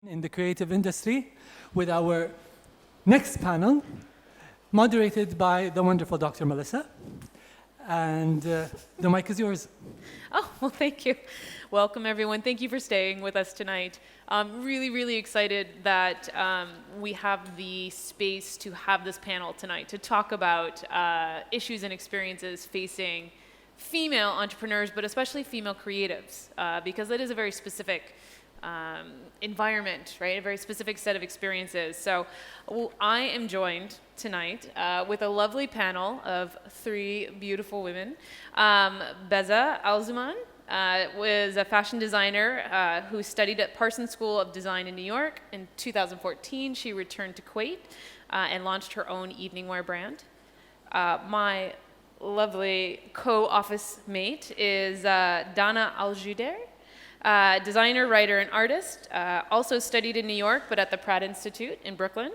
in the creative industry with our next panel, moderated by the wonderful Dr. Melissa. And the mic is yours. Oh, well, thank you. Welcome, everyone. Thank you for staying with us tonight. I'm really excited that we have the space to have this panel tonight to talk about issues and experiences facing female entrepreneurs, but especially female creatives, because it is a very specific environment, right? A very specific set of experiences. So I am joined tonight with a lovely panel of three beautiful women. Bazza Alzouman was a fashion designer who studied at Parsons School of Design in New York. In 2014, she returned to Kuwait and launched her own evening wear brand. My lovely co-office mate is Dana Aljouder. Designer, writer, and artist, also studied in New York, but at the Pratt Institute in Brooklyn.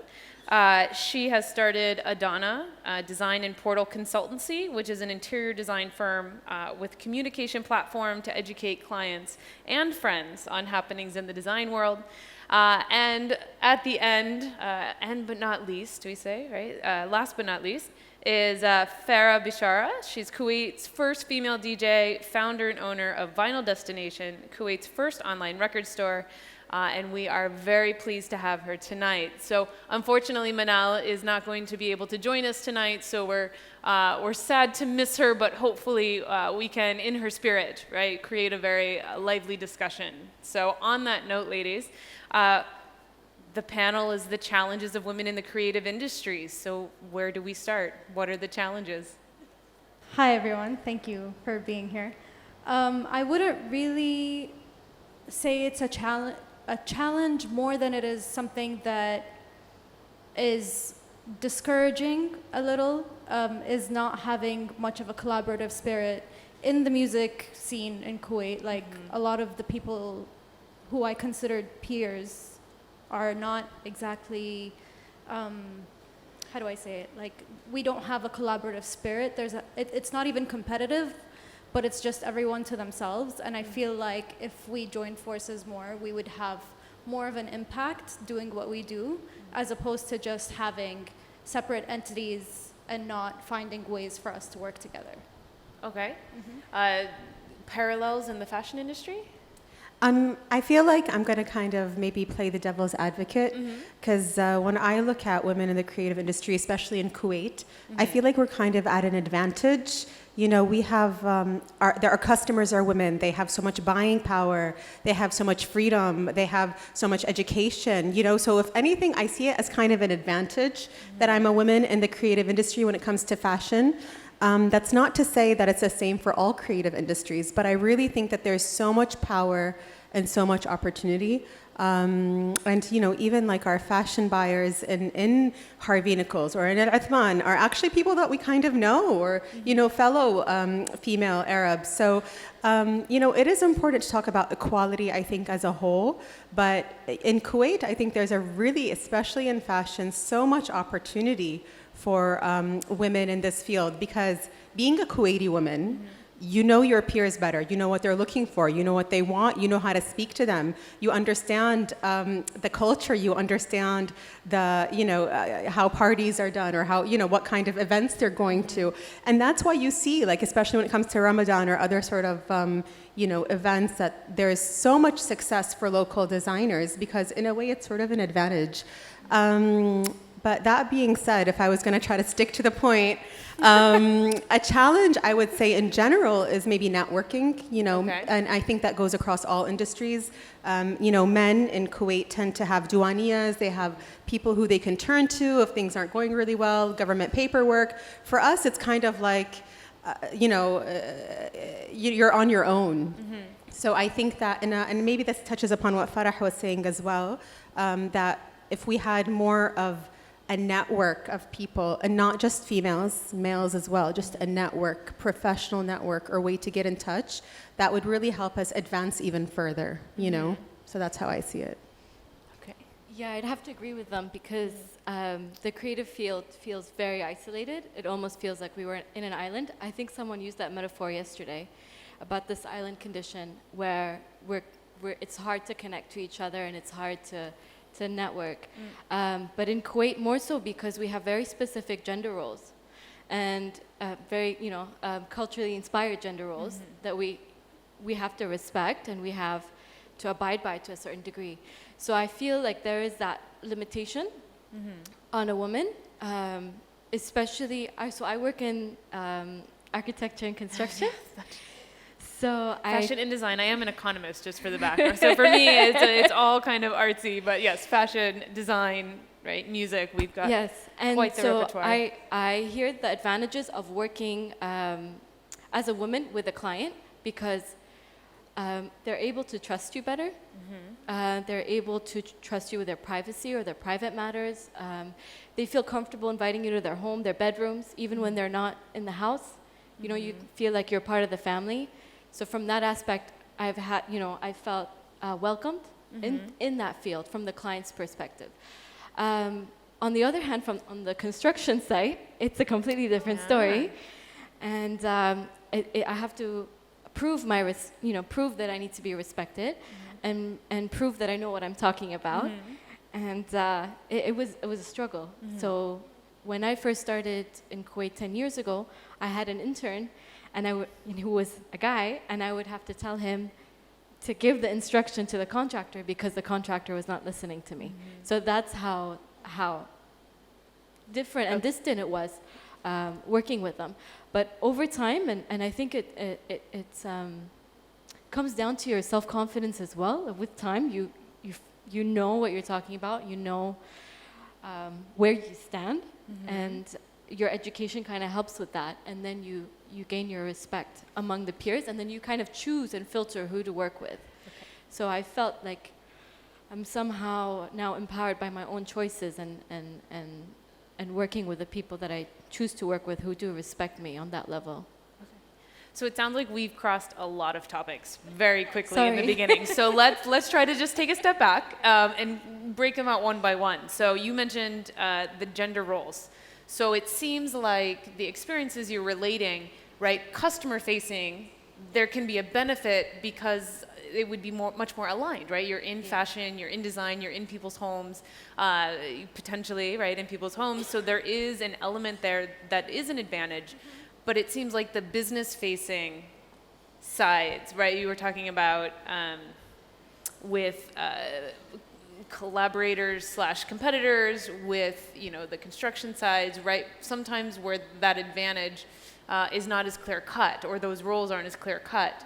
She has started Adana Design and Portal Consultancy, which is an interior design firm with communication platform to educate clients and friends on happenings in the design world. And at the end, and but not least, we say, right? Last but not least, is Farah Bishara. She's Kuwait's first female DJ, founder and owner of Vinyl Destination, Kuwait's first online record store, and we are very pleased to have her tonight. So unfortunately, Manal is not going to be able to join us tonight, so we're sad to miss her, but hopefully we can, in her spirit, right, create a very lively discussion. So on that note, ladies, the panel is the challenges of women in the creative industries. So where do we start? What are the challenges? Hi, everyone. Thank you for being here. I wouldn't really say it's a challenge more than it is something that is discouraging a little, is not having much of a collaborative spirit in the music scene in Kuwait. Like a lot of the people who I considered peers are not exactly, how do I say it? Like, we don't have a collaborative spirit. It's not even competitive, but it's just everyone to themselves. And I feel like if we joined forces more, we would have more of an impact doing what we do, as opposed to just having separate entities and not finding ways for us to work together. Okay. Parallels in the fashion industry? I feel like I'm going to kind of maybe play the devil's advocate, because when I look at women in the creative industry, especially in Kuwait, I feel like we're kind of at an advantage. You know, we have, our customers are women. They have so much buying power. They have so much freedom. They have so much education, you know. So if anything, I see it as kind of an advantage that I'm a woman in the creative industry when it comes to fashion. That's not to say that it's the same for all creative industries, but I really think that there's so much power and so much opportunity. And, you know, even like our fashion buyers in Harvey Nichols or in Uthman are actually people that we kind of know, or, you know, fellow female Arabs. So, you know, it is important to talk about equality, I think, as a whole. But in Kuwait, I think there's a really, especially in fashion, so much opportunity for women in this field, because being a Kuwaiti woman, you know your peers better. You know what they're looking for. You know what they want. You know how to speak to them. You understand the culture. You understand the, you know, how parties are done, or how, you know, what kind of events they're going to. And that's why you see, like, especially when it comes to Ramadan or other sort of, you know, events, that there's so much success for local designers, because in a way it's sort of an advantage. But that being said, if I was going to try to stick to the point, a challenge I would say in general is maybe networking, you know, and I think that goes across all industries. You know, men in Kuwait tend to have douaniyas. They have people who they can turn to if things aren't going really well, government paperwork. For us, it's kind of like, you know, you're on your own. So I think that, and maybe this touches upon what Farah was saying as well, that if we had more of a network of people, and not just females, males as well, just a network, professional network, or way to get in touch, that would really help us advance even further, you know? So that's how I see it. Okay. Yeah, I'd have to agree with them, because the creative field feels very isolated. It almost feels like we were in an island. I think someone used that metaphor yesterday about this island condition where we're it's hard to connect to each other and it's hard to network. But in Kuwait, more so because we have very specific gender roles and very, culturally inspired gender roles that we have to respect and we have to abide by to a certain degree. So I feel like there is that limitation on a woman, especially, so I work in architecture and construction. So Fashion and design. I am an economist, just for the background. So for me, it's all kind of artsy, but yes, fashion, design, right, music. We've got quite the repertoire. I hear the advantages of working as a woman with a client because they're able to trust you better. They're able to trust you with their privacy or their private matters. They feel comfortable inviting you to their home, their bedrooms, even when they're not in the house. You feel like you're part of the family. So from that aspect, I felt welcomed in that field from the client's perspective. On the other hand, on the construction site, it's a completely different story. And I have to prove prove that I need to be respected and prove that I know what I'm talking about. And it was a struggle. So when I first started in Kuwait 10 years ago, I had an intern who was a guy, and I would have to tell him to give the instruction to the contractor because the contractor was not listening to me. So that's how different and distant it was working with them. But over time, and I think it comes down to your self-confidence as well. With time, you know what you're talking about, you know where you stand, and your education kind of helps with that, and then you gain your respect among the peers, and then you kind of choose and filter who to work with. So I felt like I'm somehow now empowered by my own choices and working with the people that I choose to work with who do respect me on that level. So it sounds like we've crossed a lot of topics very quickly in the beginning. So let's try to just take a step back and break them out one by one. So you mentioned the gender roles. So it seems like the experiences you're relating, right, customer facing, there can be a benefit because it would be much more aligned, right? You're in fashion, you're in design, you're in people's homes, potentially, right, in people's homes. So there is an element there that is an advantage. But it seems like the business-facing sides, right? You were talking about with collaborators/competitors, with the construction sides, right? Sometimes where that advantage is not as clear-cut, or those roles aren't as clear-cut,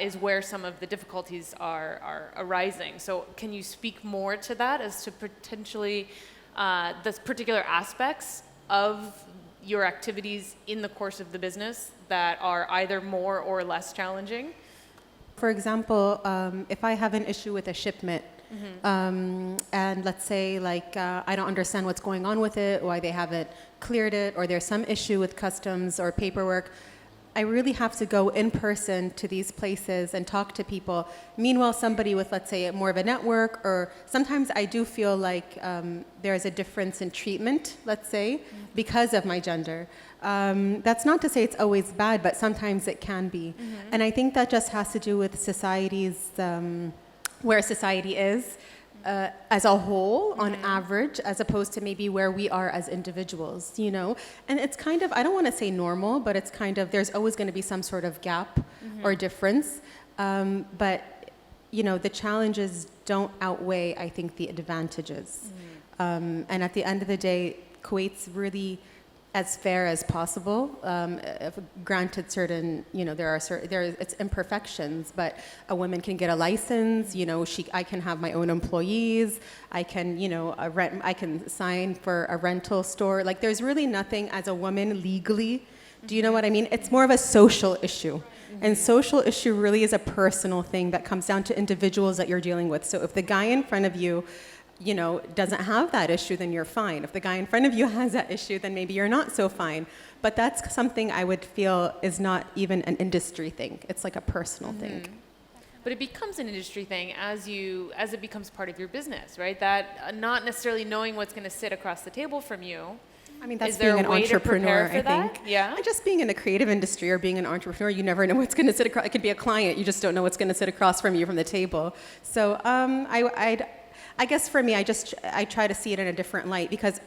is where some of the difficulties are arising. So can you speak more to that as to potentially the particular aspects of your activities in the course of the business that are either more or less challenging? For example, if I have an issue with a shipment, and let's say I don't understand what's going on with it, why they haven't cleared it, or there's some issue with customs or paperwork, I really have to go in person to these places and talk to people. Meanwhile, somebody with, let's say, more of a network, or sometimes I do feel like there's a difference in treatment, let's say, because of my gender. That's not to say it's always bad, but sometimes it can be. And I think that just has to do with society's, where society is as a whole, on average, as opposed to maybe where we are as individuals, And it's kind of, I don't want to say normal, but it's kind of, there's always going to be some sort of gap or difference. But, the challenges don't outweigh, I think, the advantages. And at the end of the day, Kuwait's really as fair as possible. Granted, certain, it's imperfections, but a woman can get a license. I can have my own employees. I can, I can sign for a rental store. Like, there's really nothing as a woman legally. Do you know what I mean? It's more of a social issue. And social issue really is a personal thing that comes down to individuals that you're dealing with. So if the guy in front of you doesn't have that issue, then you're fine. If the guy in front of you has that issue, then maybe you're not so fine. But that's something I would feel is not even an industry thing. It's like a personal thing. But it becomes an industry thing as it becomes part of your business, right? That not necessarily knowing what's going to sit across the table from you I mean, that's Is there being a an way to entrepreneur, prepare for I think. that? Yeah. And just being in the creative industry or being an entrepreneur, you never know what's going to sit across. It could be a client, you just don't know what's going to sit across from you from the table. So I guess for me, I try to see it in a different light because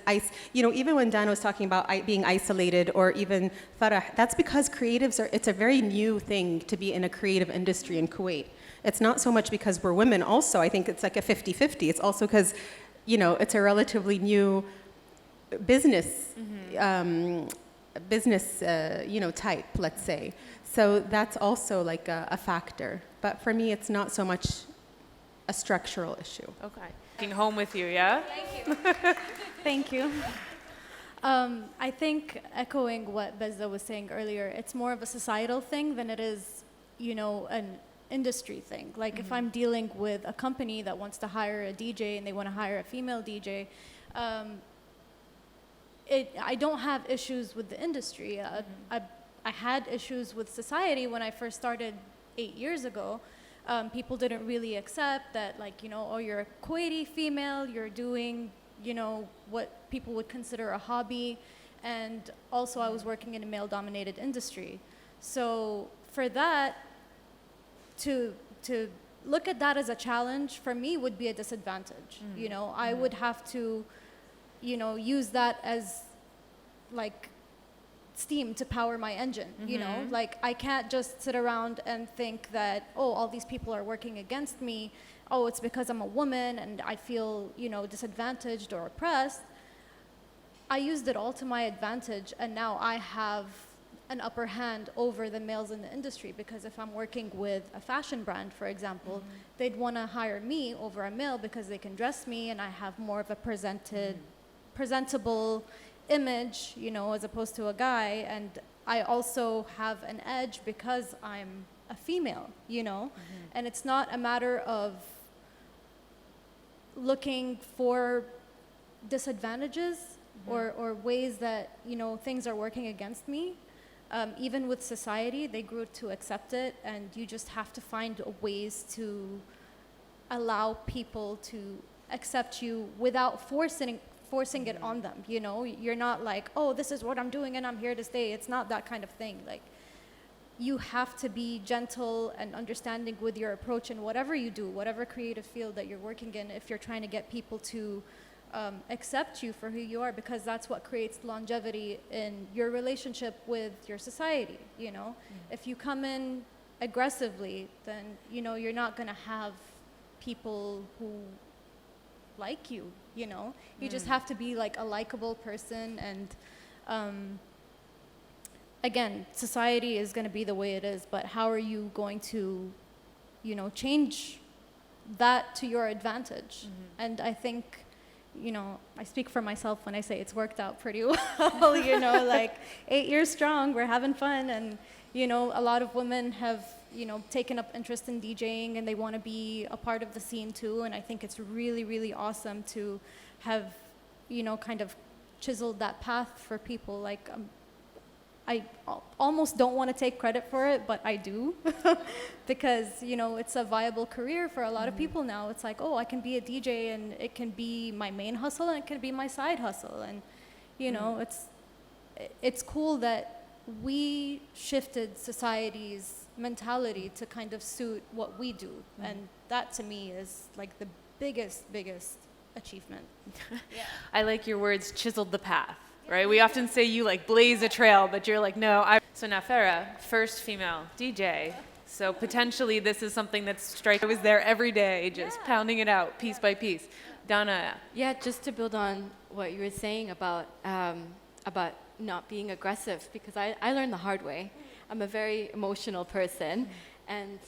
even when Dan was talking about being isolated or even Farah, that's because it's a very new thing to be in a creative industry in Kuwait. It's not so much because we're women also, I think it's like a 50-50. It's also because, it's a relatively new business, type, let's say. So that's also like a factor. But for me, it's not so much a structural issue. Okay. Taking home with you, yeah? Thank you. Thank you. I think echoing what Bazza was saying earlier, it's more of a societal thing than it is, an industry thing. Like if I'm dealing with a company that wants to hire a DJ and they want to hire a female DJ, I don't have issues with the industry. I had issues with society when I first started 8 years ago. People didn't really accept that, like, oh, you're a Kuwaiti female, you're doing, what people would consider a hobby. And also I was working in a male-dominated industry. So for that, to look at that as a challenge, for me, would be a disadvantage. I would have to, use that as, like, steam to power my engine, like I can't just sit around and think that, oh, all these people are working against me, oh, it's because I'm a woman and I feel, disadvantaged or oppressed. I used it all to my advantage, and now I have an upper hand over the males in the industry, because if I'm working with a fashion brand, for example, they'd want to hire me over a male because they can dress me and I have more of a presentable image, as opposed to a guy. And I also have an edge because I'm a female, and it's not a matter of looking for disadvantages or ways that, things are working against me. Even with society, they grew to accept it, and you just have to find ways to allow people to accept you without forcing it on them. You're not like, oh, this is what I'm doing and I'm here to stay. It's not that kind of thing. Like, you have to be gentle and understanding with your approach in whatever you do, whatever creative field that you're working in, if you're trying to get people to accept you for who you are, because that's what creates longevity in your relationship with your society. If you come in aggressively, then you're not going to have people who like you. You just have to be like a likable person. And again, society is going to be the way it is, but how are you going to change that to your advantage? And I think, I speak for myself when I say it's worked out pretty well. Like 8 years strong, we're having fun, and a lot of women have taken up interest in DJing, and they want to be a part of the scene too. And I think it's really, really awesome to have kind of chiseled that path for people. Like, I almost don't want to take credit for it, but I do, because it's a viable career for a lot of people now. It's like, oh, I can be a DJ, and it can be my main hustle, and it can be my side hustle. And it's cool that we shifted society's mentality to kind of suit what we do. And that, to me, is like the biggest achievement. I like your words, chiseled the path, right? We often say you like blaze a trail, but you're like, no. So now Farah, first female DJ. So potentially this is something that's striking. I was there every day, just pounding it out piece by piece. Donna. Yeah, just to build on what you were saying about not being aggressive, because I learned the hard way. I'm a very emotional person, and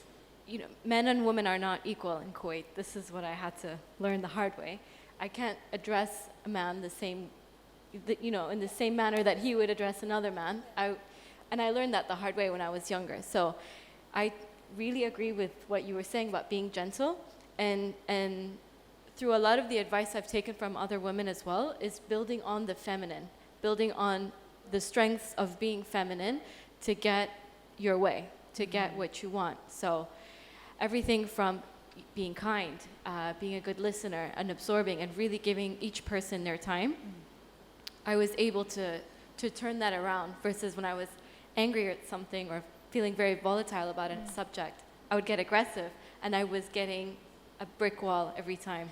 men and women are not equal in Kuwait. This is what I had to learn the hard way. I can't address a man in the same manner that he would address another man. And I learned that the hard way when I was younger. So I really agree with what you were saying about being gentle, and through a lot of the advice I've taken from other women as well is building on the feminine, building on the strengths of being feminine to get your way, to get what you want. So everything from being kind, being a good listener, and absorbing, and really giving each person their time, I was able to turn that around versus when I was angry at something or feeling very volatile about a subject, I would get aggressive and I was getting a brick wall every time.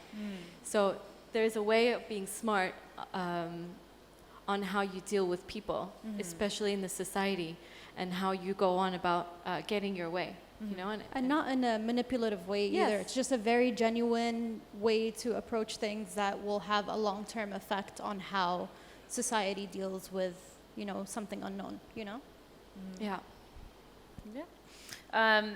So there's a way of being smart on how you deal with people, especially in the society, and how you go on about getting your way, you know? And not in a manipulative way either. Yes. It's just a very genuine way to approach things that will have a long-term effect on how society deals with, you know, something unknown, you know? Yeah. Yeah.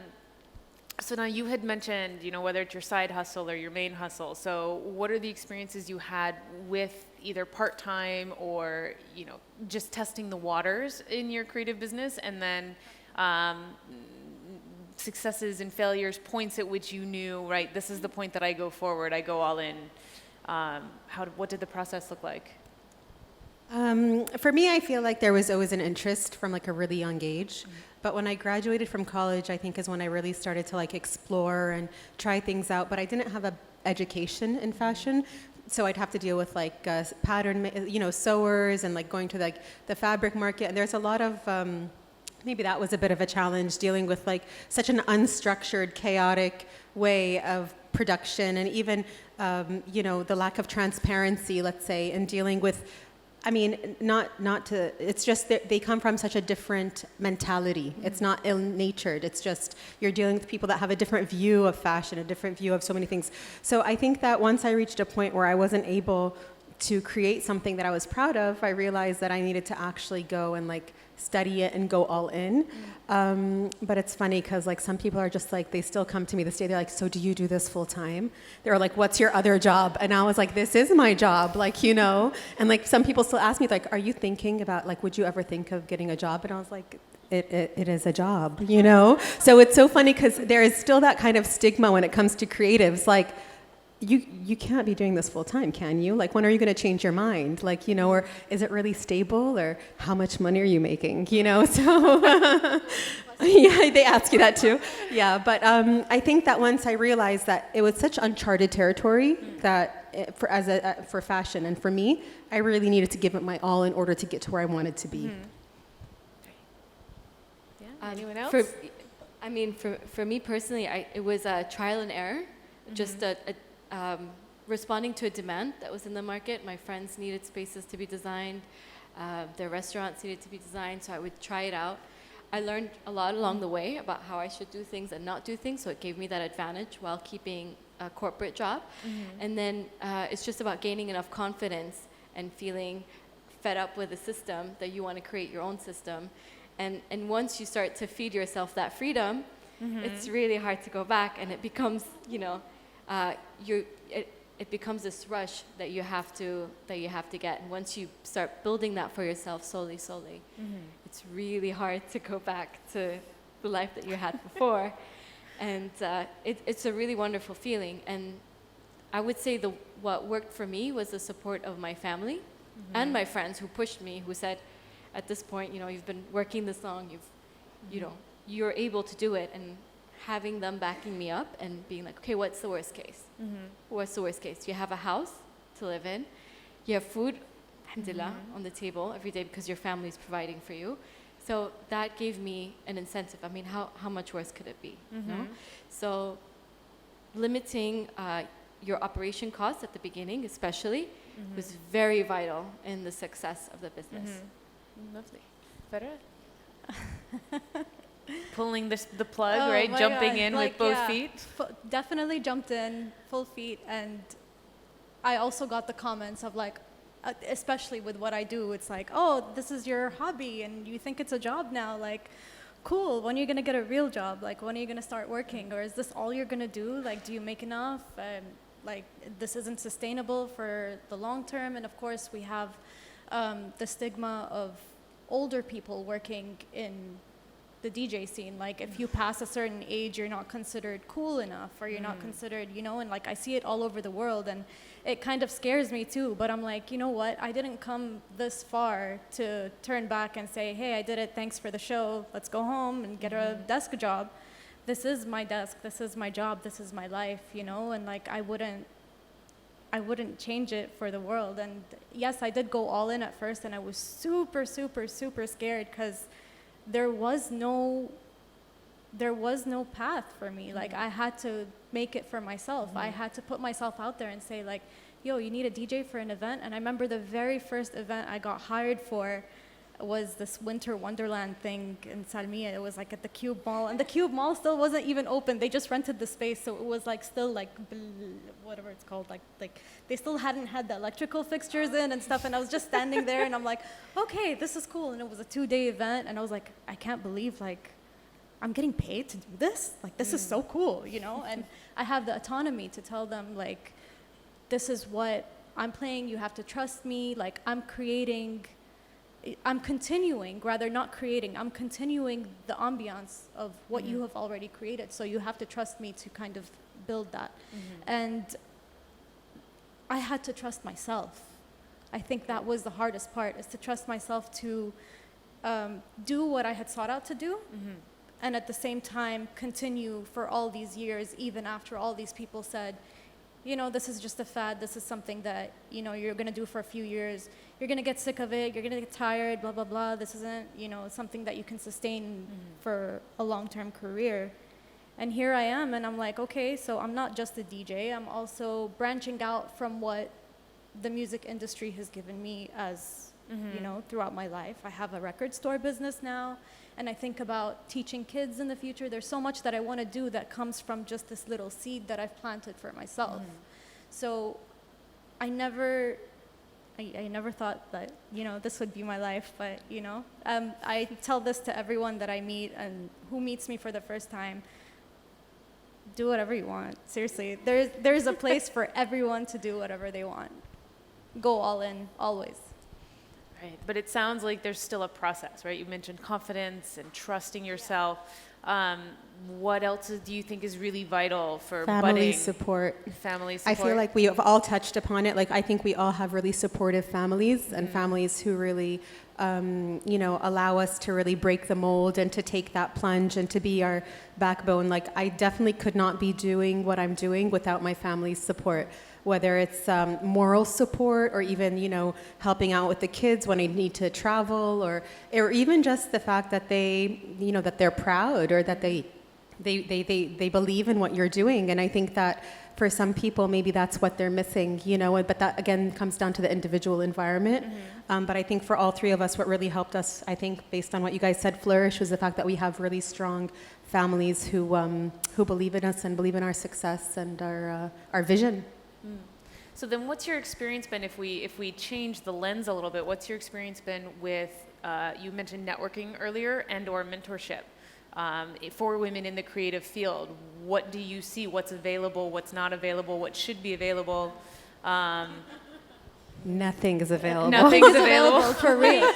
So now you had mentioned, you know, whether it's your side hustle or your main hustle. So what are the experiences you had with either part-time or, you know, just testing the waters in your creative business, and then successes and failures, points at which you knew, right, this is the point that I go forward, I go all in. What did the process look like? For me, I feel like there was always an interest from like a really young age. But when I graduated from college, I think is when I really started to like explore and try things out. But I didn't have a education in fashion, so I'd have to deal with like pattern, you know, sewers and like going to like the fabric market. And there's a lot of maybe that was a bit of a challenge, dealing with like such an unstructured, chaotic way of production, and even you know, the lack of transparency, let's say, in dealing with. I mean, not to, it's just that they come from such a different mentality. It's not ill-natured. It's just you're dealing with people that have a different view of fashion, a different view of so many things. So I think that once I reached a point where I wasn't able to create something that I was proud of, I realized that I needed to actually go and like study it and go all in. But it's funny because like some people are just like, they still come to me this day, they're like, so do you do this full time? They're like, what's your other job? And I was like, this is my job, like, you know? And like some people still ask me like, are you thinking about like, would you ever think of getting a job? And I was like, it is a job, you know? So it's so funny because there is still that kind of stigma when it comes to creatives, like, you can't be doing this full time, can you? Like, when are you going to change your mind? Like, you know, or is it really stable, or how much money are you making? You know, so yeah, they ask you that too. Yeah, but I think that once I realized that it was such uncharted territory that for fashion and for me, I really needed to give it my all in order to get to where I wanted to be. Yeah. Anyone else? For me personally, it was a trial and error, just responding to a demand that was in the market. My friends needed spaces to be designed, their restaurants needed to be designed, so I would try it out. I learned a lot along the way about how I should do things and not do things, so it gave me that advantage while keeping a corporate job. And then it's just about gaining enough confidence and feeling fed up with the system that you want to create your own system. And once you start to feed yourself that freedom, it's really hard to go back, and it becomes, you know, it becomes this rush that you have to get. And once you start building that for yourself slowly, it's really hard to go back to the life that you had before. And it's a really wonderful feeling. And I would say what worked for me was the support of my family and my friends who pushed me, who said, at this point, you know, you've been working this long, you know, you're able to do it. And having them backing me up and being like, okay, what's the worst case? What's the worst case? You have a house to live in. You have food, alhamdulillah, on the table every day because your family is providing for you. So that gave me an incentive. I mean, how much worse could it be? You know? So limiting your operation costs at the beginning, especially, was very vital in the success of the business. Lovely. Farah? Pulling the plug, Oh right? my Jumping God. in Like, with both yeah, feet. Definitely jumped in full feet, and I also got the comments of like, especially with what I do, it's like, oh, this is your hobby and you think it's a job now, like, cool, when are you gonna get a real job? Like, when are you gonna start working? Or is this all you're gonna do? Like, do you make enough? Like, this isn't sustainable for the long term. And of course we have the stigma of older people working in the DJ scene. Like, if you pass a certain age, you're not considered cool enough, or you're not considered, you know, and like I see it all over the world, and it kind of scares me too. But I'm like, you know what? I didn't come this far to turn back and say, hey, I did it, thanks for the show, let's go home and get a desk job. This is my desk, this is my job, this is my life, you know, and like I wouldn't change it for the world. And yes, I did go all in at first, and I was super, super, super scared because there was no path for me. Like, I had to make it for myself. I had to put myself out there and say, like, yo, you need a DJ for an event. And I remember the very first event I got hired for was this Winter Wonderland thing in Salmiya. It was like at the Cube Mall, and the Cube Mall still wasn't even open. They just rented the space, so it was like still like whatever it's called, like they still hadn't had the electrical fixtures in and stuff. And I was just standing there, and I'm like, okay, this is cool. And it was a 2-day event, and I was like, I can't believe like I'm getting paid to do this. Like, this is so cool, you know. And I have the autonomy to tell them, like, this is what I'm playing. You have to trust me. Like, I'm continuing, rather not creating, I'm continuing the ambiance of what you have already created. So you have to trust me to kind of build that. And I had to trust myself. I think that was the hardest part, is to trust myself to do what I had sought out to do. And at the same time, continue for all these years, even after all these people said, you know, this is just a fad. This is something that, you know, you're going to do for a few years. You're going to get sick of it. You're going to get tired, blah, blah, blah. This isn't, you know, something that you can sustain for a long-term career. And here I am, and I'm like, okay, so I'm not just a DJ. I'm also branching out from what the music industry has given me as, you know, throughout my life. I have a record store business now, and I think about teaching kids in the future. There's so much that I want to do that comes from just this little seed that I've planted for myself. So I never thought that, you know, this would be my life, but, you know, I tell this to everyone that I meet and who meets me for the first time. Do whatever you want. Seriously, there's a place for everyone to do whatever they want. Go all in, always. Right, but it sounds like there's still a process, right? You mentioned confidence and trusting yourself. What else do you think is really vital for Family budding? support. Family support. I feel like we have all touched upon it. Like, I think we all have really supportive families and families who really, you know, allow us to really break the mold and to take that plunge and to be our backbone. Like, I definitely could not be doing what I'm doing without my family's support, whether it's moral support or even, you know, helping out with the kids when I need to travel, or even just the fact that they, you know, that they're proud, or that they believe in what you're doing. And I think that for some people, maybe that's what they're missing, you know, but that again comes down to the individual environment. But I think for all three of us, what really helped us, I think, based on what you guys said, flourish, was the fact that we have really strong families who believe in us and believe in our success and our vision. So then what's your experience been, if we change the lens a little bit, what's your experience been with, you mentioned networking earlier, and or mentorship for women in the creative field? What do you see? What's available? What's not available? What should be available? Nothing is available. Nothing is available for real.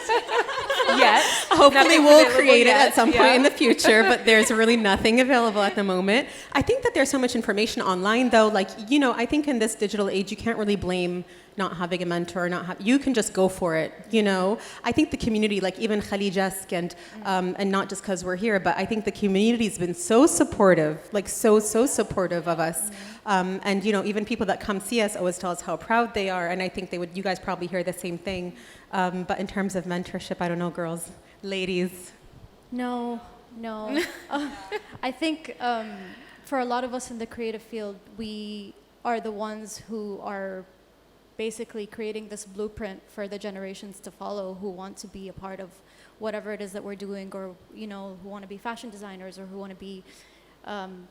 Yes. Hopefully we'll create it at some point in the future, but there's really nothing available at the moment. I think that there's so much information online, though. Like, you know, I think in this digital age, you can't really blame not having a mentor, you can just go for it, you know? I think the community, like even Khaleejesque, and not just because we're here, but I think the community's been so supportive, like so supportive of us. And, you know, even people that come see us always tell us how proud they are, and I think you guys probably hear the same thing. But in terms of mentorship, I don't know, girls, ladies. No. I think for a lot of us in the creative field, we are the ones who are basically creating this blueprint for the generations to follow, who want to be a part of whatever it is that we're doing, or, you know, who want to be fashion designers, or who want to be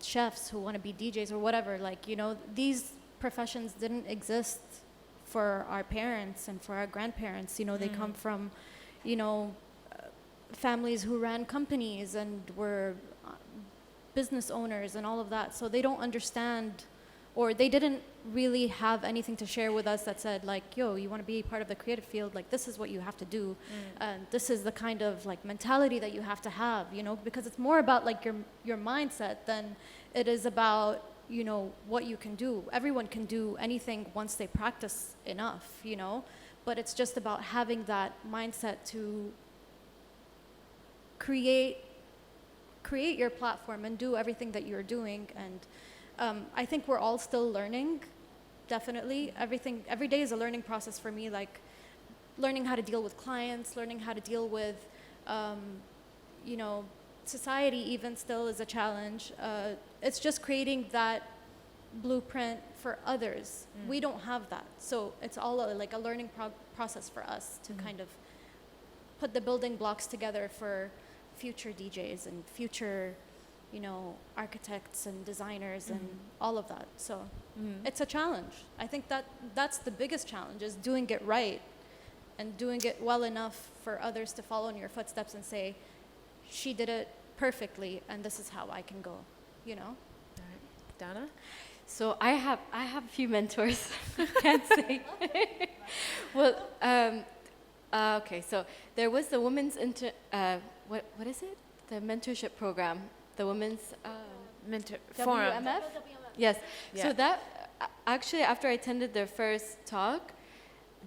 chefs, who want to be DJs, or whatever. Like, you know, these professions didn't exist for our parents and for our grandparents. You know, they come from, you know, families who ran companies and were business owners and all of that. So they don't understand, or they didn't really have anything to share with us that said, like, yo, you want to be part of the creative field, like, this is what you have to do. And this is the kind of, like, mentality that you have to have, you know, because it's more about, like, your mindset than it is about, you know, what you can do. Everyone can do anything once they practice enough, you know, but it's just about having that mindset to create your platform and do everything that you're doing. And I think we're all still learning definitely. Every day is a learning process for me, like learning how to deal with clients, learning how to deal with, you know, society even still is a challenge. It's just creating that blueprint for others. We don't have that. So it's all like a learning process for us to kind of put the building blocks together for future DJs and future, you know, architects and designers and all of that. So it's a challenge. I think that's the biggest challenge, is doing it right and doing it well enough for others to follow in your footsteps and say, she did it perfectly and this is how I can go, you know? All right. Donna? So I have a few mentors. Can't say. Well, okay. So there was the women's what is it? The mentorship program. The women's Forum. WMF. Yes. Yeah. So that actually, after I attended their first talk,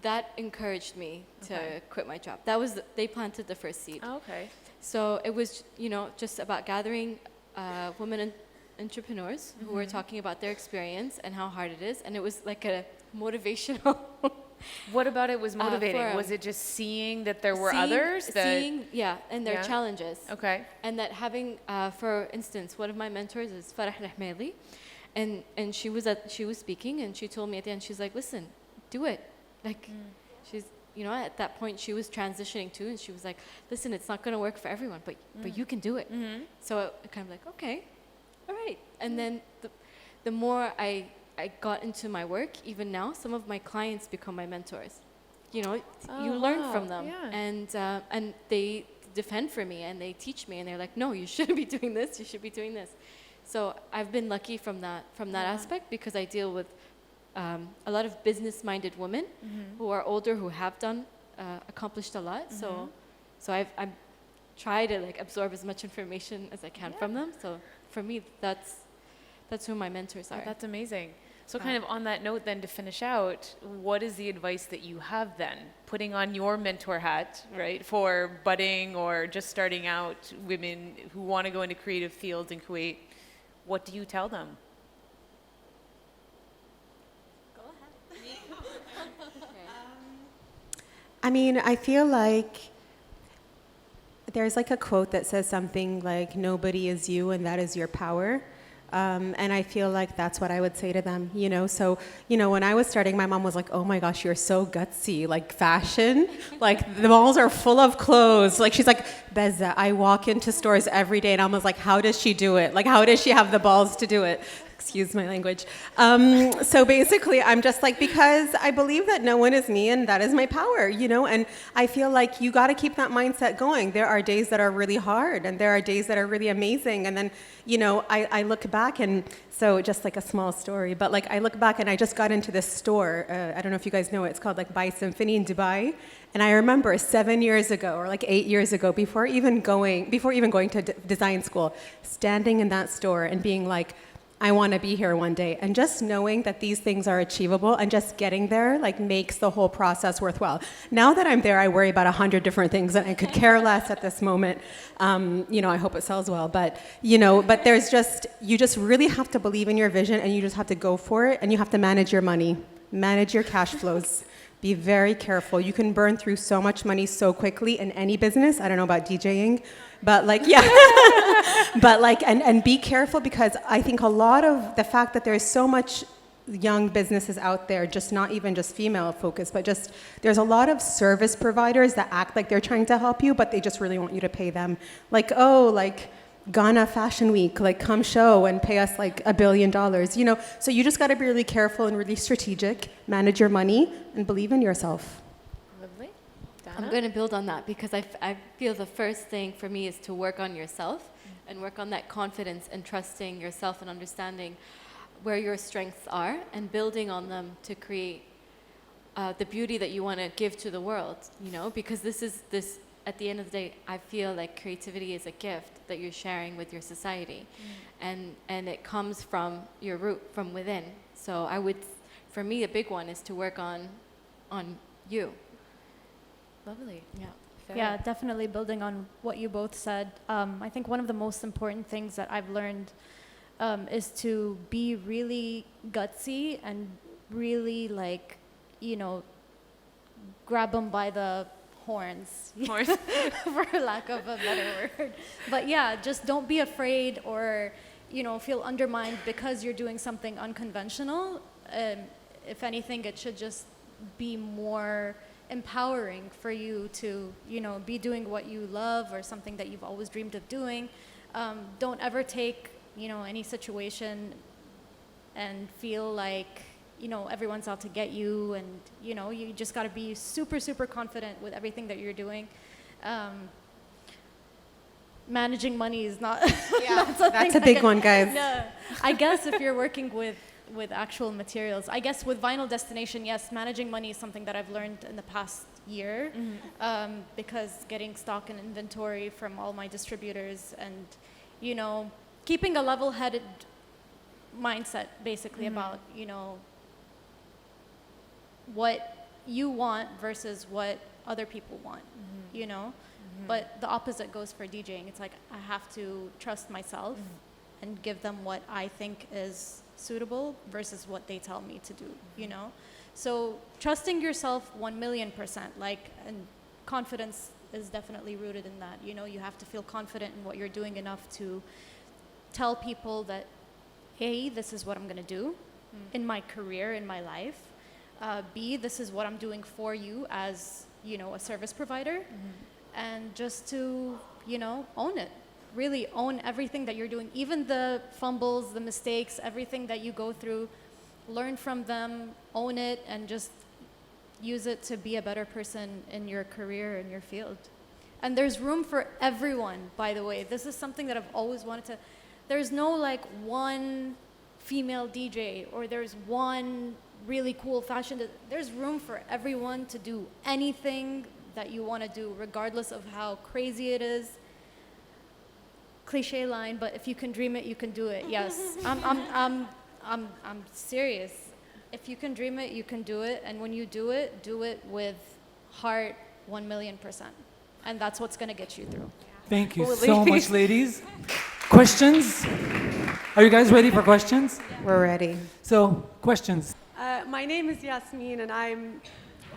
that encouraged me to quit my job. They planted the first seed. Oh, okay. So it was, you know, just about gathering women entrepreneurs who were talking about their experience and how hard it is, and it was like a motivational. What about it was motivating? forum. Was it just seeing that there were others? And their Yeah. challenges. Okay. And that having, for instance, one of my mentors is Farah al-Ahmali, and she was speaking, and she told me at the end, she's like, listen, do it. Like, she's, you know, at that point she was transitioning too, and she was like, listen, it's not going to work for everyone, but you can do it. So I kind of like, okay, all right. And then the more I got into my work, even now, some of my clients become my mentors. You know, you learn from them, and they defend for me, and they teach me, and they're like, no, you shouldn't be doing this. You should be doing this. So I've been lucky from that aspect, because I deal with a lot of business-minded women who are older, who have accomplished a lot. So I try to like absorb as much information as I can from them. So for me, that's who my mentors are. Oh, that's amazing. So kind of on that note then, to finish out, what is the advice that you have then, putting on your mentor hat, right, for budding or just starting out women who want to go into creative fields in Kuwait? What do you tell them? I mean, I feel like there's like a quote that says something like, nobody is you and that is your power. And I feel like that's what I would say to them, you know? So, you know, when I was starting, my mom was like, oh my gosh, you're so gutsy, like fashion, like the malls are full of clothes. Like, she's like, Bazza, I walk into stores every day, and I was like, how does she do it? Like, how does she have the balls to do it? Excuse my language. So basically, I'm just like, because I believe that no one is me and that is my power, you know? And I feel like you got to keep that mindset going. There are days that are really hard, and there are days that are really amazing. And then, you know, I look back, and so just like a small story, but like I look back and I just got into this store. I don't know if you guys know it. It's called like By Symphony in Dubai. And I remember 7 years ago, or like 8 years ago, before even going to design school, standing in that store and being like, I want to be here one day. And just knowing that these things are achievable and just getting there like makes the whole process worthwhile. Now that I'm there, I worry about 100 different things, and I could care less at this moment. You know, I hope it sells well, but you know, but there's just, you just really have to believe in your vision, and you just have to go for it, and you have to manage your money, manage your cash flows. Be very careful. You can burn through so much money so quickly in any business. I don't know about DJing, but like, yeah. But like, and be careful, because I think a lot of the fact that there's so much young businesses out there, just not even just female focused, but just there's a lot of service providers that act like they're trying to help you, but they just really want you to pay them. Like, oh, like Ghana Fashion Week, like come show and pay us like $1 billion, you know? So you just got to be really careful and really strategic, manage your money, and believe in yourself. Lovely. I'm going to build on that, because I feel the first thing for me is to work on yourself and work on that confidence and trusting yourself and understanding where your strengths are and building on them to create the beauty that you want to give to the world, you know, because this at the end of the day, I feel like creativity is a gift that you're sharing with your society, and it comes from your root, from within. So for me, a big one is to work on you. Lovely. Yeah. Yeah, definitely building on what you both said. I think one of the most important things that I've learned is to be really gutsy and really like, grab them by the horns, Horse. for lack of a better word. But yeah, just don't be afraid or, feel undermined because you're doing something unconventional. If anything, it should just be more empowering for you to, be doing what you love or something that you've always dreamed of doing. Don't ever take, any situation and feel like, everyone's out to get you, and, you just got to be super, super confident with everything that you're doing. Managing money is not, That's a big one, guys. no, I guess if you're working with actual materials, I guess with Vinyl Destination, yes, managing money is something that I've learned in the past year, because getting stock and inventory from all my distributors and, keeping a level-headed mindset basically about, what you want versus what other people want, But the opposite goes for DJing. It's like I have to trust myself and give them what I think is suitable versus what they tell me to do, So trusting yourself 1,000,000%, and confidence is definitely rooted in that. You have to feel confident in what you're doing enough to tell people that, A, this is what I'm going to do in my career, in my life. B, this is what I'm doing for you as, a service provider. And just to, own it. Really own everything that you're doing, even the fumbles, the mistakes, everything that you go through. Learn from them, own it, and just use it to be a better person in your career, in your field. And there's room for everyone, by the way. This is something that I've always wanted to. There's no one female DJ, or there's one really cool fashion. There's room for everyone to do anything that you want to do, regardless of how crazy it is. Cliche line, but if you can dream it, you can do it. Yes, I'm serious. If you can dream it, you can do it. And when you do it with heart, 1,000,000%. And that's what's going to get you through. Thank you so much, ladies. Questions? Are you guys ready for questions? We're ready. So, questions. My name is Yasmin, and I'm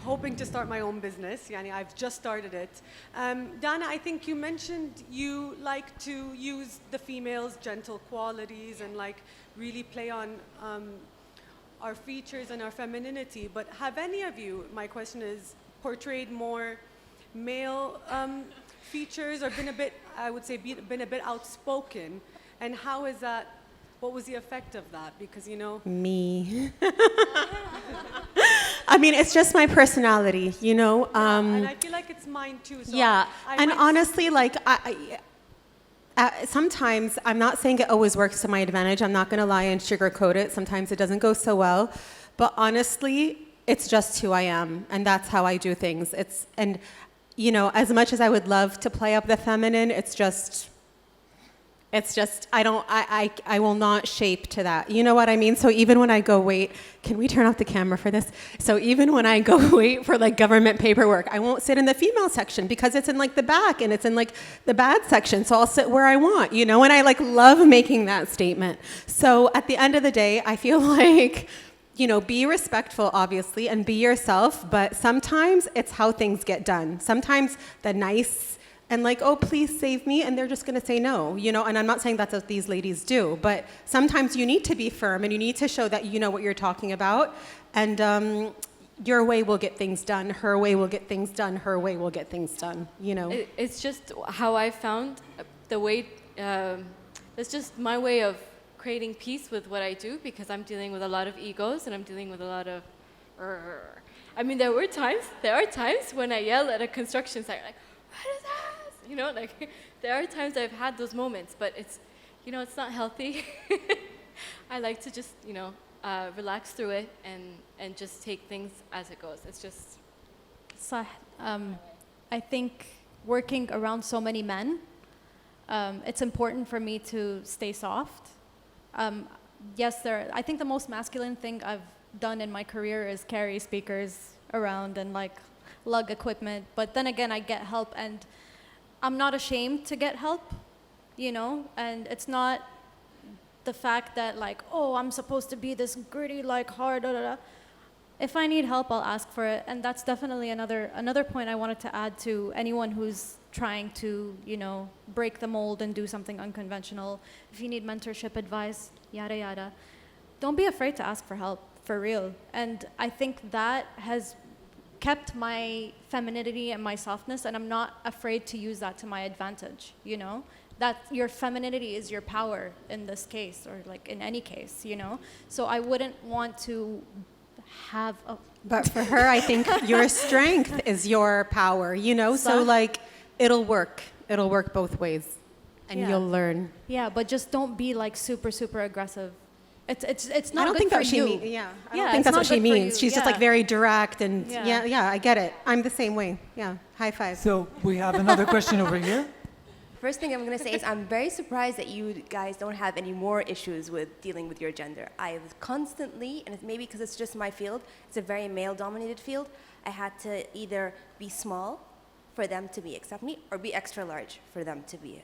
hoping to start my own business. I've just started it. Dana, I think you mentioned you like to use the females' gentle qualities and really play on our features and our femininity. But have any of you, my question is, portrayed more male features or been a bit, I would say, been a bit outspoken? And how is that? What was the effect of that? Because, Me. I mean, it's just my personality, and I feel like it's mine too. So yeah, I and might honestly, sometimes, I'm not saying it always works to my advantage. I'm not going to lie and sugarcoat it. Sometimes it doesn't go so well. But honestly, it's just who I am, and that's how I do things. As much as I would love to play up the feminine, it's just, I will not shape to that. You know what I mean? So even when I go wait, can we turn off the camera for this? So even when I go wait for government paperwork, I won't sit in the female section because it's in the back and it's in the bad section. So I'll sit where I want, and I love making that statement. So at the end of the day, I feel be respectful, obviously, and be yourself, but sometimes it's how things get done. Sometimes the nice and oh, please save me, and they're just going to say no, and I'm not saying that's what these ladies do, but sometimes you need to be firm and you need to show that you know what you're talking about, and your way will get things done, her way will get things done, her way will get things done, It's just how I found the way, it's just my way of creating peace with what I do, because I'm dealing with a lot of egos and I'm dealing with a lot of, I mean, there are times when I yell at a construction site, what is that? There are times I've had those moments, but it's, it's not healthy. I like to just, relax through it and just take things as it goes. It's just. I think working around so many men, it's important for me to stay soft. Yes, I think the most masculine thing I've done in my career is carry speakers around and lug equipment. But then again, I get help, and I'm not ashamed to get help, and it's not the fact that oh, I'm supposed to be this gritty, hard, if I need help, I'll ask for it. And that's definitely another point I wanted to add to anyone who's trying to, break the mold and do something unconventional. If you need mentorship advice, yada, yada, don't be afraid to ask for help, for real. And I think that has kept my femininity and my softness, and I'm not afraid to use that to my advantage, that your femininity is your power in this case, or like in any case, So I wouldn't want to have a... But for her, I think your strength is your power, So like, it'll work. It'll work both ways, and you'll learn. Yeah, but just don't be like super, super aggressive. It's not I don't good think for that's what you. she means. Yeah, I Yeah, don't think it's that's not what she good for means. you. She's just like Yeah. very direct, and Yeah. yeah, I get it. I'm the same way. Yeah, high five. So we have another question over here. First thing I'm going to say is I'm very surprised that you guys don't have any more issues with dealing with your gender. I constantly, and it's maybe because it's just my field, it's a very male-dominated field, I had to either be small for them to accept me, or be extra large for them to be,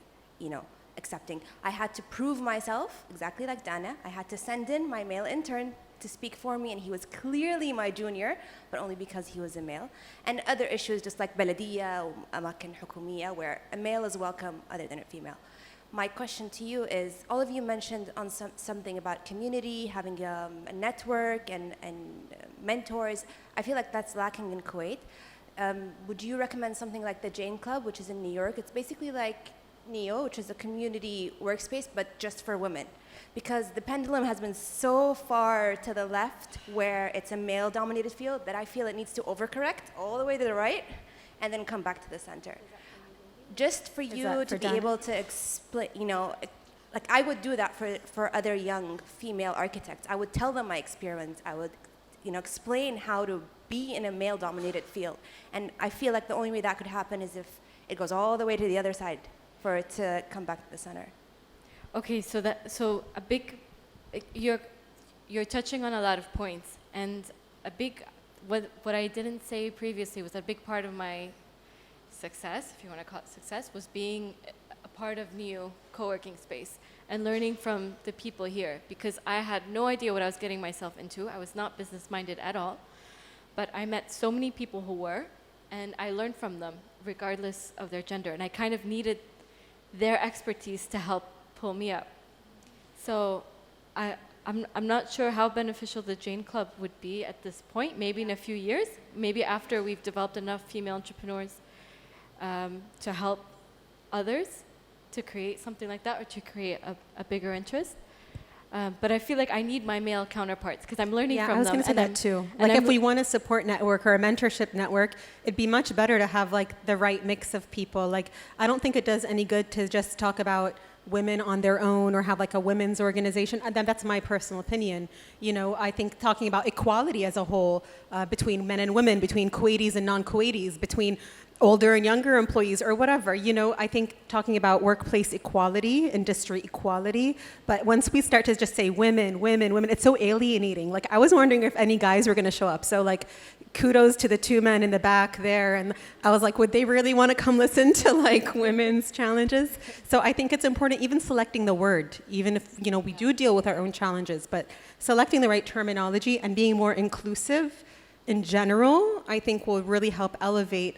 accepting. I had to prove myself, exactly like Dana. I had to send in my male intern to speak for me, and he was clearly my junior, but only because he was a male. And other issues, just like بلدية or أماكن حكومية, where a male is welcome other than a female. My question to you is, all of you mentioned on something about community, having a network and mentors. I feel like that's lacking in Kuwait. Would you recommend something like the Jane Club, which is in New York? It's basically like NEO, which is a community workspace, but just for women. Because the pendulum has been so far to the left, where it's a male-dominated field, that I feel it needs to overcorrect all the way to the right, and then come back to the center. Just for you to be able to explain, like I would do that for other young female architects. I would tell them my experience. I would, explain how to be in a male-dominated field. And I feel like the only way that could happen is if it goes all the way to the other side for it to come back to the center. Okay, so a big, you're touching on a lot of points, and a big, what I didn't say previously was a big part of my success, if you want to call it success, was being a part of NEO co-working space and learning from the people here, because I had no idea what I was getting myself into. I was not business-minded at all, but I met so many people who were, and I learned from them, regardless of their gender, and I kind of needed their expertise to help pull me up. So I'm not sure how beneficial the Jane Club would be at this point, maybe in a few years, maybe after we've developed enough female entrepreneurs to help others to create something like that, or to create a bigger interest. But I feel like I need my male counterparts, because I'm learning from them. Yeah, I was going to say that too. Like if we want a support network or a mentorship network, it'd be much better to have like the right mix of people. Like I don't think it does any good to just talk about women on their own or have like a women's organization. And that's my personal opinion. I think talking about equality as a whole between men and women, between Kuwaitis and non-Kuwaitis, between older and younger employees or whatever, I think talking about workplace equality, industry equality, but once we start to just say women, it's so alienating. Like I was wondering if any guys were going to show up. So like kudos to the two men in the back there. And I was like, would they really want to come listen to like women's challenges? So I think it's important even selecting the word, even if, we do deal with our own challenges, but selecting the right terminology and being more inclusive in general, I think will really help elevate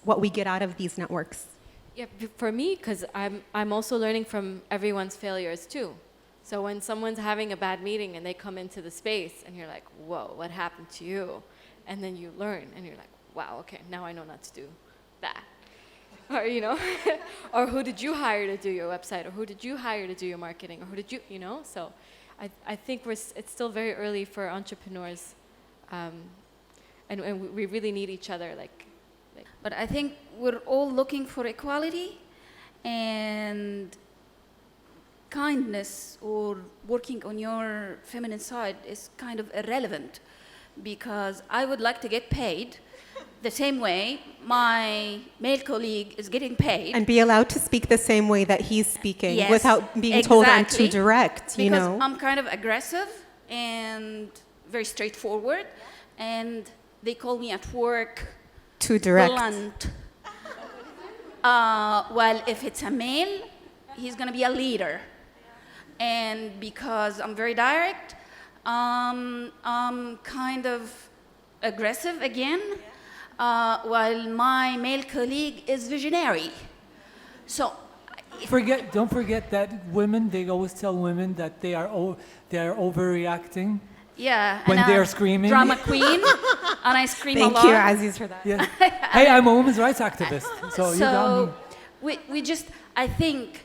what we get out of these networks. Yeah, for me, because I'm also learning from everyone's failures too. So when someone's having a bad meeting and they come into the space and you're like, whoa, what happened to you? And then you learn and you're like, wow, okay, now I know not to do that. Or, or who did you hire to do your website? Or who did you hire to do your marketing? Or who did you, So I think it's still very early for entrepreneurs. And we really need each other. But I think we're all looking for equality, and kindness or working on your feminine side is kind of irrelevant, because I would like to get paid the same way my male colleague is getting paid. And be allowed to speak the same way that he's speaking, Yes, without being told I'm too exactly. direct, Because I'm kind of aggressive and very straightforward, and they call me at work Too direct. blunt. Well, if it's a male, he's going to be a leader. And because I'm very direct, I'm kind of aggressive again, while my male colleague is visionary. So, Don't forget that women, they always tell women that they are overreacting yeah, when and they're I'm screaming. drama queen, and I scream a lot. Thank you, Aziz, for that. Yeah. Hey, I'm a women's rights activist, so you got me. we just, I think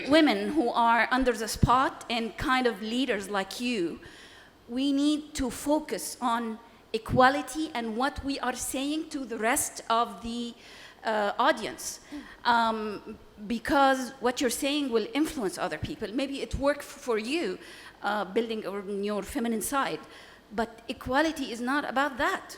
women who are under the spot and kind of leaders like you, we need to focus on equality and what we are saying to the rest of the audience. Because what you're saying will influence other people. Maybe it worked for you, building on your feminine side, but equality is not about that.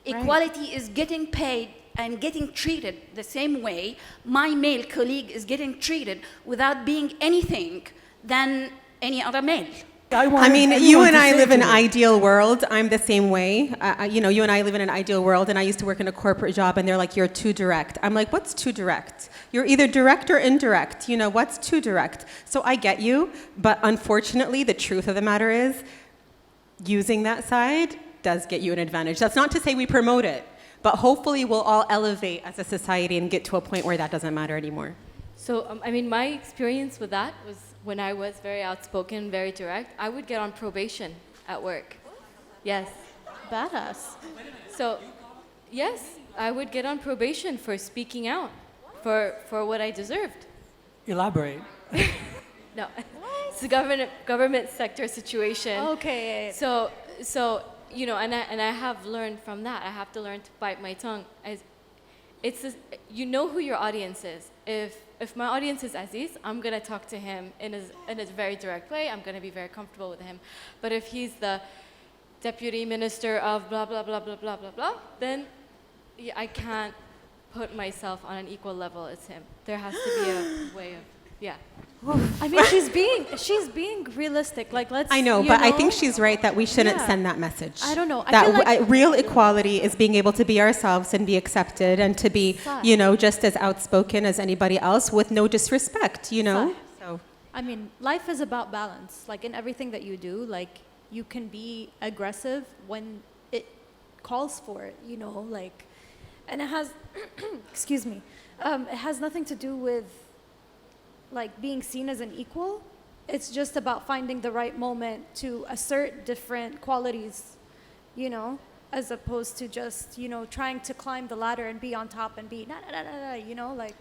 Equality is getting paid and getting treated the same way my male colleague is getting treated without being anything than any other male. I mean, you and I live in an ideal world. I'm the same way. You and I live in an ideal world, and I used to work in a corporate job, and they're like, you're too direct. I'm like, what's too direct? You're either direct or indirect. What's too direct? So I get you, but unfortunately, the truth of the matter is, using that side does get you an advantage. That's not to say we promote it, but hopefully we'll all elevate as a society and get to a point where that doesn't matter anymore. So, my experience with that was when I was very outspoken, very direct, I would get on probation at work. Yes. Badass. So, yes, I would get on probation for speaking out, for what I deserved. Elaborate. No, it's a government sector situation. Okay. So, and I have learned from that. I have to learn to bite my tongue. You know who your audience is. If my audience is Aziz, I'm gonna talk to him in a very direct way. I'm gonna be very comfortable with him. But if he's the deputy minister of blah blah blah blah blah blah blah, then I can't put myself on an equal level as him. There has to be a way of I mean, she's being realistic. Like, let's. I know, but I think she's right that we shouldn't send that message. I don't know. I That feel like real equality is being able to be ourselves and be accepted and to be, just as outspoken as anybody else with no disrespect, So. I mean, life is about balance. Like in everything that you do, like you can be aggressive when it calls for it, and it has, excuse me, it has nothing to do with like being seen as an equal. It's just about finding the right moment to assert different qualities, as opposed to just, trying to climb the ladder and be on top and be like,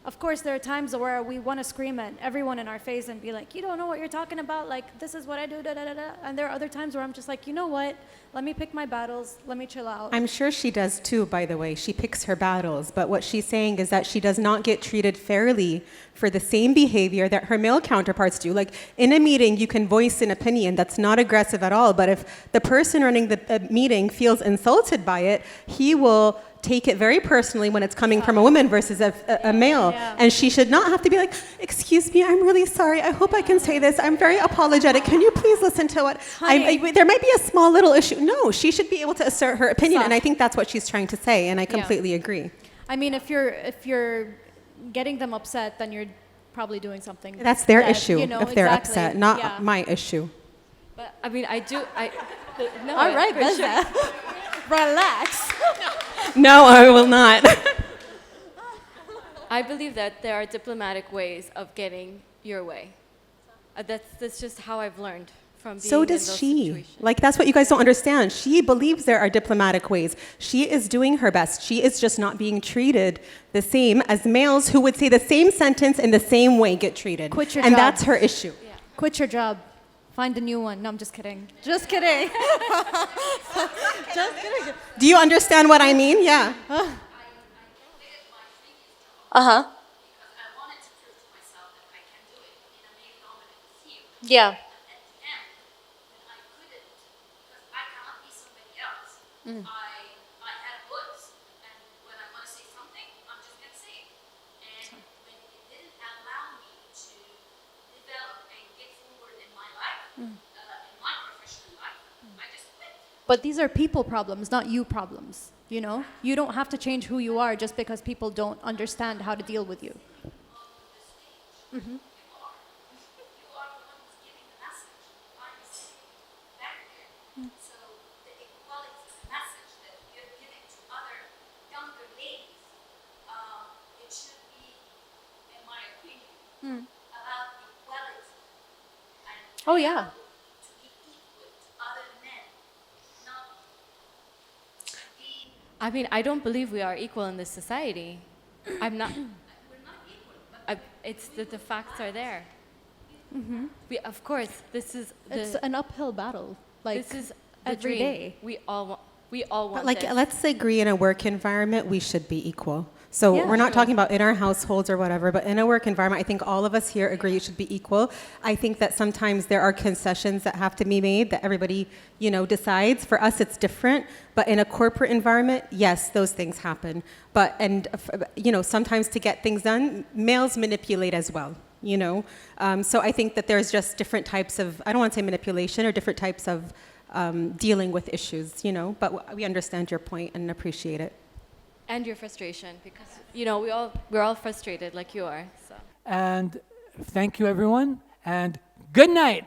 of course there are times where we want to scream at everyone in our face and be like, you don't know what you're talking about, like this is what I do, and there are other times where I'm just like, you know what, let me pick my battles, let me chill out. I'm sure she does too, by the way. She picks her battles, but what she's saying is that she does not get treated fairly for the same behavior that her male counterparts do. Like in a meeting, you can voice an opinion that's not aggressive at all, but if the person running the meeting feels insulted by it, he will take it very personally when it's coming from a woman versus a male. Yeah. And she should not have to be like, excuse me, I'm really sorry. I hope I can say this. I'm very apologetic. Can you please listen to what? There might be a small little issue. No, she should be able to assert her opinion. And I think that's what she's trying to say. And I completely agree. I mean, if you're getting them upset, then you're probably doing something. That's their issue if they're upset, not Yeah. my issue. But I mean, no. All right, for Bazza. sure. Relax. No, I will not. I believe that there are diplomatic ways of getting your way. That's just how I've learned from being So in does those she. situations. Like, that's what you guys don't understand. She believes there are diplomatic ways. She is doing her best. She is just not being treated the same as males who would say the same sentence in the same way get treated. Quit your and job. that's her issue. Yeah. Quit your job. Find a new one. No, I'm just kidding. Just kidding. Just kidding. Do you understand what I mean? Yeah. Uh-huh. Because I wanted to prove to myself that I can do it in a male-dominated field. Yeah. At the end, when I couldn't, because I cannot be somebody else, I had a voice, and when I want to say something, I'm just going to say it. And when it didn't allow me to develop and get forward in my life, in my professional life, I just quit. But these are people problems, not you problems. You don't have to change who you are just because people don't understand how to deal with you. You are the one who's giving the message. I'm saying back there. So the equality is a message Oh, yeah. To be equal to other men, not be. I mean, I don't believe we are equal in this society. I'm not. We're not equal, but It's that the facts are there. We, of course, this is It's the, an uphill battle. Like, this is the every dream. day. We all want. We all want But like, this. let's agree in a work environment, we should be equal. So Yeah, we're not sure. talking about in our households or whatever, but in a work environment, I think all of us here agree it should be equal. I think that sometimes there are concessions that have to be made that everybody, decides. For us, it's different. But in a corporate environment, yes, those things happen. But, sometimes to get things done, males manipulate as well. So I think that there's just different types of, I don't want to say manipulation, or different types of dealing with issues, but we understand your point and appreciate it. And your frustration, because we're all frustrated like you are. So. And thank you, everyone, and good night.